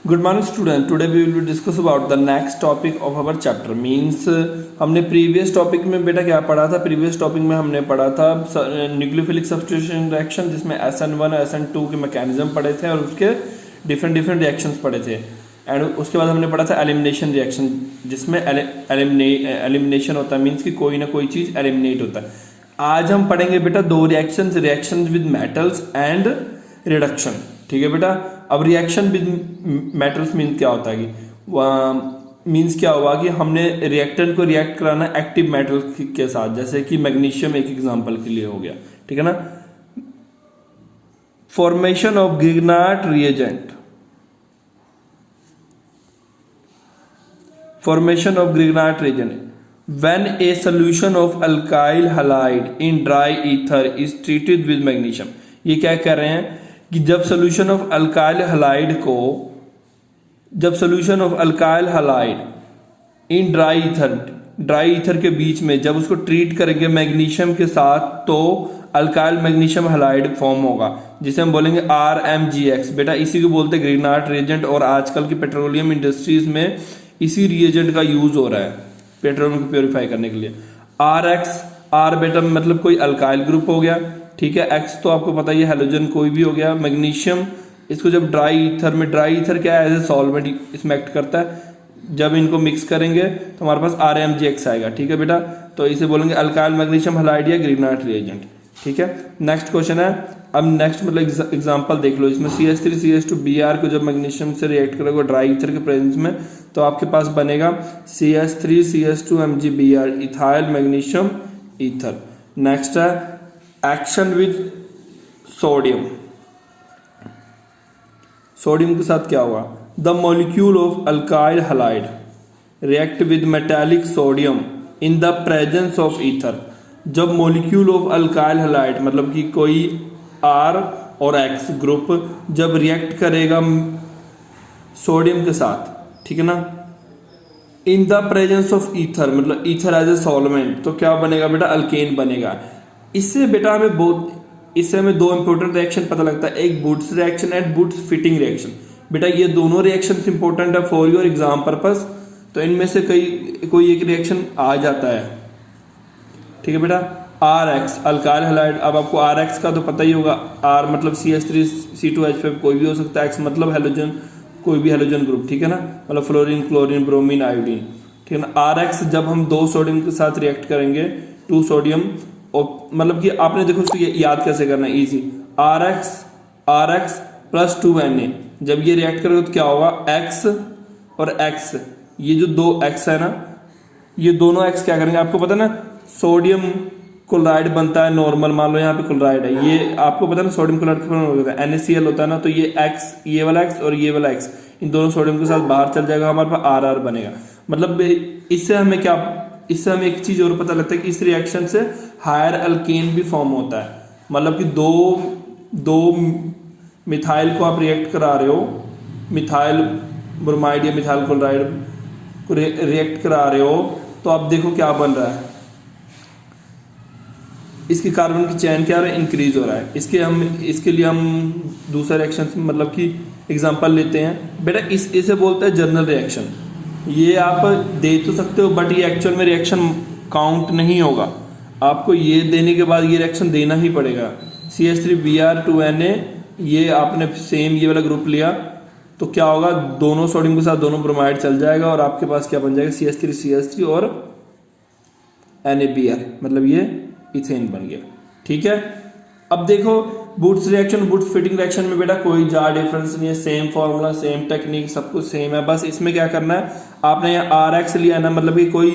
Good morning student, today we will discuss about the next topic of our chapter. Means हमने previous topic में बेटा क्या पढ़ा था? प्रीवियस टॉपिक में हमने पढ़ा था न्यूक्लियोफिलिक सब्स्टिट्यूशन रिएक्शन, जिसमें SN1 SN2 के मैकेनिज्म पढ़े थे और उसके डिफरेंट रिएक्शंस पढ़े थे। एंड उसके बाद हमने पढ़ा था एलिमिनेशन रिएक्शन, जिसमें एलिमिनेशन होता है, मीन्स कि कोई ना कोई चीज़ एलिमिनेट होता है। आज हम पढ़ेंगे बेटा दो reaction with metals and reduction. ठीक है बेटा। अब रिएक्शन विद मेटल्स मीन्स क्या होता है कि मीन्स क्या हुआ कि हमने रिएक्टेंट को रिएक्ट कराना एक्टिव मेटल के साथ, जैसे कि मैग्नीशियम एक एग्जांपल के लिए हो गया। ठीक है ना। Formation of Grignard reagent, formation of Grignard reagent when a solution of alkyl halide in dry ether is treated with magnesium। ये क्या कह रहे हैं कि जब solution of alkyl halide in dry ether के बीच में जब उसको ट्रीट करेंगे मैग्नीशियम के साथ, तो अल्काइल मैग्नीशियम हैलाइड फॉर्म होगा, जिसे हम बोलेंगे RMGX। बेटा इसी को बोलते हैं ग्रिग्नार्ट रिएजेंट, और आजकल की पेट्रोलियम इंडस्ट्रीज में इसी रिएजेंट का यूज हो रहा है पेट्रोल को प्योरीफाई करने के लिए। R बेटा मतलब कोई अल्काइल ग्रुप हो गया। ठीक है। X तो आपको पता ही है हेलोजन कोई भी हो गया। मैग्नीशियम, इसको जब ड्राई ईथर क्या है, एज ए सॉल्वेंट इसमें एक्ट करता है। जब इनको मिक्स करेंगे तो हमारे पास RMGX आएगा। ठीक है बेटा। तो इसे बोलेंगे अल्काइल मैग्नीशियम हैलाइड या ग्रिग्नार्ट रिएजेंट। ठीक है। नेक्स्ट क्वेश्चन है। अब नेक्स्ट मतलब एग्जांपल देख लो। इसमें CH3CH2Br को जब मैग्नीशियम से रिएक्ट करोगे ड्राई ईथर के प्रेजेंस में, तो आपके पास बनेगा CH3CH2MgBr ethyl magnesium ether. Next है एक्शन विद सोडियम। सोडियम के साथ क्या हुआ? The molecule of alkyl halide react with metallic sodium in the presence of ether. जब मॉलिक्यूल ऑफ अल्काइल हैलाइड मतलब कि कोई R और X ग्रुप जब रिएक्ट करेगा सोडियम के साथ, ठीक है ना, in the presence of ether मतलब ईथर एज ए सॉल्वेंट, तो क्या बनेगा बेटा? अल्केन बनेगा। इससे बेटा हमें दो इंपॉर्टेंट रिएक्शन पता लगता है, एक Wurtz reaction and Wurtz Fittig reaction. बेटा ये दोनों रिएक्शंस इंपॉर्टेंट है फॉर योर एग्जाम पर्पस, तो इनमें से कोई एक रिएक्शन आ जाता है। ठीक है बेटा। RX अल्काइल हैलाइड, अब आपको RX का तो पता ही होगा। R मतलब CH3C2H5 कोई भी हो सकता है। X मतलब हेलोजन, कोई भी हेलोजन ग्रुप। ठीक है ना, मतलब फ्लोरीन, क्लोरीन, ब्रोमीन, आयोडीन। ठीक है ना। RX जब हम दो सोडियम के साथ रिएक्ट करेंगे, 2 सोडियम, और मतलब कि आपने देखो उसको याद कैसे करना है, इजी। RX प्लस 2 Na जब ये रिएक्ट करेगा तो क्या होगा? X और X, ये जो दो X है ना, ये दोनों X क्या करेंगे? आपको पता ना सोडियम क्लोराइड बनता है नॉर्मल, मान लो यहाँ पे क्लोराइड है, ये आपको पता ना सोडियम क्लोराइड का होता है NaCl होता है ना, तो ये X, ये वाला X और ये वाला X, इन दोनों सोडियम के साथ बाहर चल जाएगा, हमारे पास RR बनेगा। मतलब इससे हमें एक चीज और पता लगता है कि इस रिएक्शन से हायर अल्केन भी फॉर्म होता है। मतलब कि दो मिथाइल को आप रिएक्ट करा रहे हो, मिथाइल ब्रोमाइड या मिथाइल क्लोराइड को रिएक्ट करा रहे हो, तो आप देखो क्या बन रहा है, इसकी कार्बन की चेन क्या हो रहा है? इंक्रीज हो रहा है। इसके लिए हम दूसरा रिएक्शन मतलब कि एग्जांपल लेते हैं बेटा। इसे बोलते हैं जनरल रिएक्शन। ये आप दे तो सकते हो, बट ये एक्चुअल में रिएक्शन काउंट नहीं होगा। आपको ये देने के बाद ये रिएक्शन देना ही पड़ेगा। CH3Br2Na, ये आपने सेम ये वाला ग्रुप लिया, तो क्या होगा? दोनों सोडियम के साथ दोनों ब्रोमाइड चल जाएगा और आपके पास क्या बन जाएगा? CH3CH3 और NaBr, मतलब ये इथेन बन गया। ठीक है। अब देखो Wurtz reaction, Wurtz Fittig reaction में बेटा कोई ज़्यादा डिफरेंस नहीं है, सेम फॉर्मूला, सेम टेक्निक, सब कुछ सेम है। बस इसमें क्या करना है, आपने यहाँ RX लिया ना, मतलब कि कोई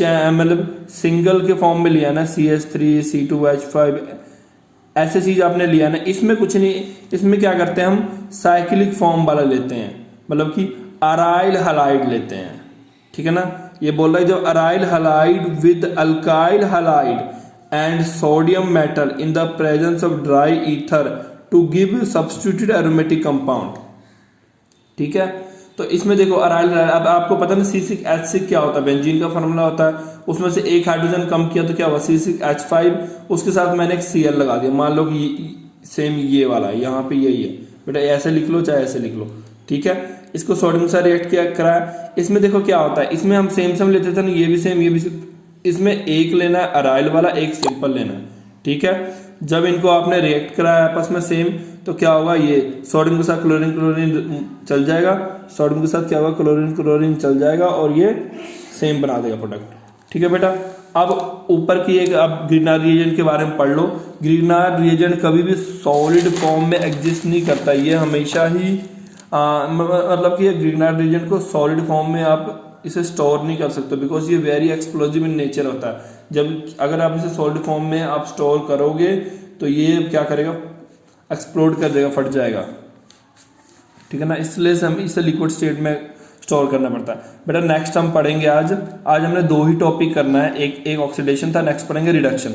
मतलब सिंगल के फॉर्म में लिया ना, CH3C2H5 ऐसे चीज आपने लिया ना। इसमें कुछ नहीं, इसमें क्या करते हैं हम साइक्लिक फॉर्म वाला लेते हैं, मतलब कि अराइल हैलाइड लेते हैं। ठीक है ना। ये बोल रहा है जो aryl halide with alkyl halide and sodium metal in the presence of dry ether to give substituted aromatic compound। ठीक है। तो इसमें देखो अराइल, अब आपको पता ना C6H6 क्या होता है? बेंजीन का फार्मूला होता है। उसमें से एक हाइड्रोजन कम किया तो क्या हुआ? C6H5, उसके साथ मैंने एक Cl लगा दिया। मान लो कि सेम ये वाला है, यहाँ पे यही है बेटा, ऐसे लिख लो चाहे ऐसे लिख लो। ठीक है। इसको सोडियम के साथ रिएक्ट किया कराया। इसमें देखो क्या होता है, इसमें हम सेम लेते थे ना, ये भी सेम ये भी सेम। इसमें एक लेना है अराइल वाला, एक सिंपल लेना है, ठीक है। जब इनको आपने रिएक्ट कराया आपस में सेम, तो क्या होगा, ये सोडियम के साथ क्लोरीन क्लोरीन चल जाएगा, सोडियम के साथ क्या होगा, क्लोरीन क्लोरीन चल जाएगा और ये सेम बना देगा प्रोडक्ट, ठीक है बेटा। अब ऊपर की एक आप ग्रिग्नार्ड रिएजेंट के बारे में पढ़ लो। ग्रिग्नार्ड रिएजेंट कभी भी सॉलिड फॉर्म में एग्जिस्ट नहीं करता, ये हमेशा ही मतलब कि ग्रिग्नार्ड रिएजेंट को सॉलिड फॉर्म में आप इसे स्टोर नहीं कर सकते, बिकॉज ये वेरी एक्सप्लोजिव इन नेचर होता है। जब अगर आप इसे सॉलिड फॉर्म में आप स्टोर करोगे तो ये क्या करेगा, एक्सप्लोड कर देगा, फट जाएगा, ठीक है ना। इसलिए हम इसे लिक्विड स्टेट में स्टोर करना पड़ता है। बेटा नेक्स्ट हम पढ़ेंगे आज हमने दो ही टॉपिक करना है, एक ऑक्सीडेशन था, नेक्स्ट पढ़ेंगे रिडक्शन।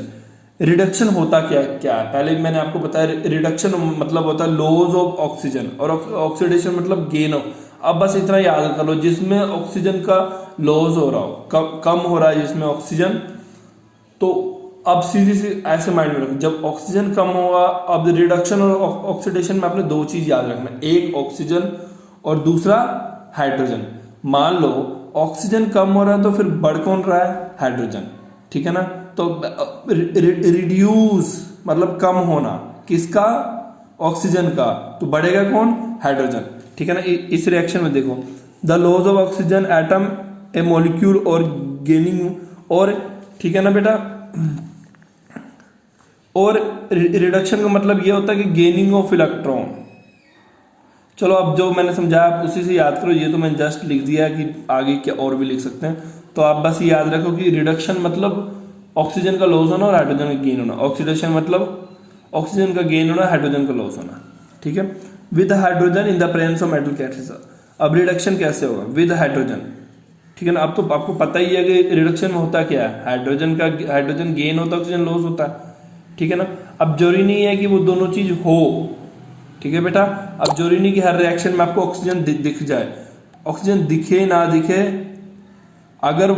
रिडक्शन होता क्या क्या है, पहले मैंने आपको बताया, रिडक्शन मतलब होता है लॉस ऑफ ऑक्सीजन, और ऑक्सीडेशन मतलब गेन ऑफ। अब बस इतना याद कर लो, जिसमें ऑक्सीजन का लॉस हो रहा हो, कम हो रहा है जिसमें ऑक्सीजन, तो अब सीधी सी ऐसे माइंड में रखो, जब ऑक्सीजन कम होगा, अब रिडक्शन और ऑक्सीडेशन में आपने दो चीज याद रखना, एक ऑक्सीजन और दूसरा हाइड्रोजन। मान लो ऑक्सीजन कम हो रहा है तो फिर बढ़ कौन रहा है, हाइड्रोजन, ठीक है ना। तो रिड्यूस मतलब कम होना किसका, ऑक्सीजन का, तो बढ़ेगा कौन, हाइड्रोजन, ठीक है ना। इस रिएक्शन में देखो, the loss of oxygen atom A molecule और गेनिंग, और ठीक है ना बेटा, और रिडक्शन का मतलब ये होता है कि गेनिंग ऑफ इलेक्ट्रॉन। चलो अब जो मैंने समझाया आप उसी से याद करो, ये तो मैंने जस्ट लिख दिया कि आगे क्या और भी लिख सकते हैं, तो आप बस याद रखो कि रिडक्शन मतलब ऑक्सीजन का लॉस होना और हाइड्रोजन का गेन होना, ऑक्सीडेशन मतलब ऑक्सीजन का गेन होना, हाइड्रोजन का लॉस होना, ठीक है। With hydrogen in the presence of metal catalysis. अब रिडक्शन कैसे होगा, विद हाइड्रोजन, ठीक है ना। अब तो आपको पता ही है कि रिडक्शन में होता क्या है, हाइड्रोजन गेन होता है, ऑक्सीजन लॉस होता है, ठीक है ना। अब जरूरी नहीं है कि वो दोनों चीज हो, ठीक है बेटा। अब जरूरी नहीं कि हर रिएक्शन में आपको ऑक्सीजन दिख जाए, ऑक्सीजन दिखे ना दिखे, अगर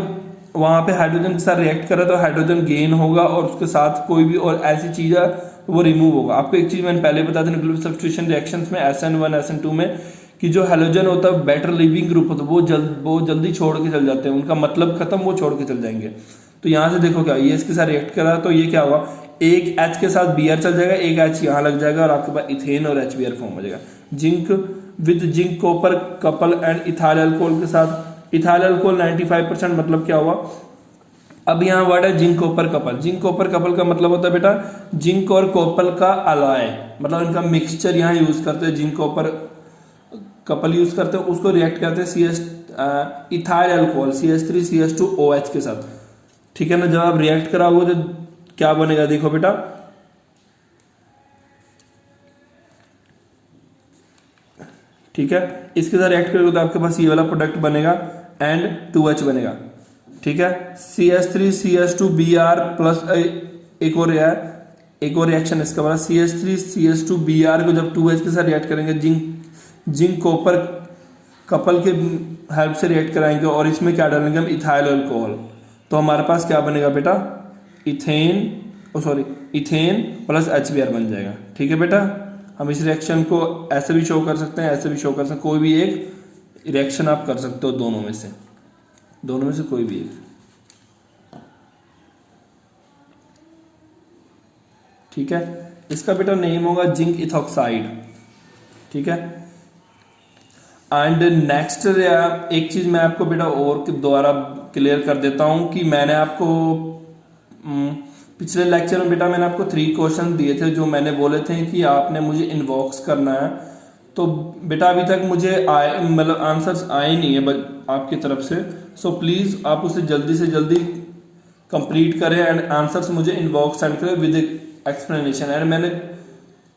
वहां पे हाइड्रोजन के साथ रिएक्ट करे तो हाइड्रोजन गेन होगा, और उसके साथ कोई भी और ऐसी चीज है वो रिमूव होगा। आपको एक चीज मैंने पहले बता दी, न्यूक्लियर सब्स्टिट्यूशन रिएक्शंस में SN1 SN2 में, कि जो हैलोजन होता है बेटर लिविंग ग्रुप होता है, वो जल्दी छोड़ के चल जाते हैं, उनका मतलब खत्म, वो छोड़ के चल जाएंगे। तो यहाँ से देखो क्या, ये इसके साथ रिएक्ट करा तो ये क्या हुआ, एक H के साथ Br चल जाएगा, एक H यहाँ लग जाएगा और आपके पास इथेन और HBr फॉर्म हो जाएगा। Zinc with zinc copper couple and ethyl alcohol के साथ, इथाइल अल्कोहल 95% मतलब क्या हुआ, अब यहाँ वर्ड है zinc copper couple. Zinc copper couple का मतलब होता है बेटा जिंक और कॉपर का अलॉय, मतलब इनका मिक्सचर यहाँ यूज करते हैं, जिंक कॉपर कपल यूज करते हैं, उसको रिएक्ट करते हैं इथाइल अल्कोहल CH3CH2OH के साथ, ठीक है ना। जब आप रिएक्ट कराओगे तो क्या बनेगा, देखो बेटा, ठीक है। इसके साथ रिएक्ट करोगे तो आपके पास ये वाला प्रोडक्ट बनेगा एंड 2H बनेगा, ठीक है। CH3CH2Br प्लस एक और रिएक्शन इसका बना, CH3CH2Br को जब 2H के साथ रिएक्ट करेंगे, जिंक कॉपर कपल के हेल्प से रिएक्ट कराएंगे, और इसमें क्या डालेंगे हम, इथाइल अल्कोहल, तो हमारे पास क्या बनेगा बेटा, इथेन प्लस HBr बन जाएगा, ठीक है बेटा। हम इस रिएक्शन को ऐसे भी शो कर सकते हैं, ऐसे भी शो कर सकते हैं, कोई भी एक रिएक्शन आप कर सकते हो, दोनों में से कोई भी एक, ठीक है। इसका बेटा नेम होगा जिंक इथॉक्साइड, ठीक है। एंड नेक्स्ट एक चीज मैं आपको बेटा और दोबारा क्लियर कर देता हूं कि मैंने आपको पिछले लेक्चर में बेटा मैंने आपको 3 क्वेश्चन दिए थे, जो मैंने बोले थे कि आपने मुझे इनबॉक्स करना है, तो बेटा अभी तक मुझे मतलब आंसर्स आए नहीं है आपकी तरफ से, सो प्लीज आप उसे जल्दी से जल्दी कंप्लीट करें एंड आंसर्स मुझे इनबॉक्स सेंड करें विद एक्सप्लेनेशन, एंड मैंने,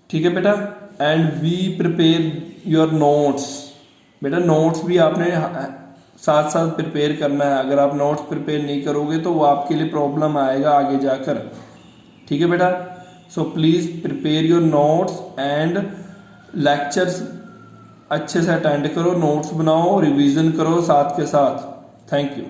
ठीक है बेटा। And we prepare your notes, बेटा नोट्स भी आपने साथ साथ प्रिपेयर करना है, अगर आप नोट्स प्रिपेयर नहीं करोगे तो वो आपके लिए प्रॉब्लम आएगा आगे जाकर, ठीक है बेटा। So please prepare your notes and lectures अच्छे से अटेंड करो, नोट्स बनाओ, रिवीजन करो साथ के साथ। Thank you.